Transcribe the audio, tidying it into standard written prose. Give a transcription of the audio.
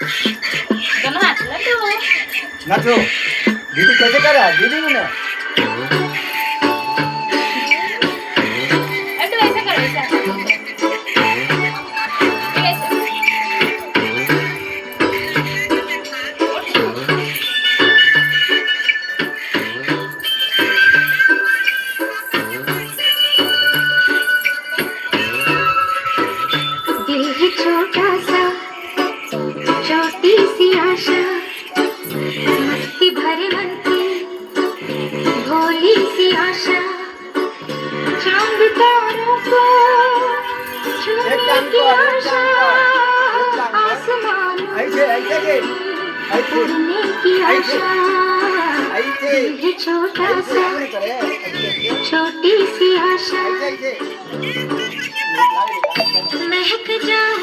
दोनों हाथ लड्डू। नाचो दीदी कैसे कर रहा है दीदी ने लड्डू ऐसा करो ऐसा। ऐसा। दिल है छोटा सा छोटी सी आशा मस्ती भरे मन की भोली सी आशा चांद तारों को छूने की आशा आसमानों ऐसे ऐसे के में उड़ने की आशा ऐसे दिल है छोटा सा छोटी सी आशा महक जाऊं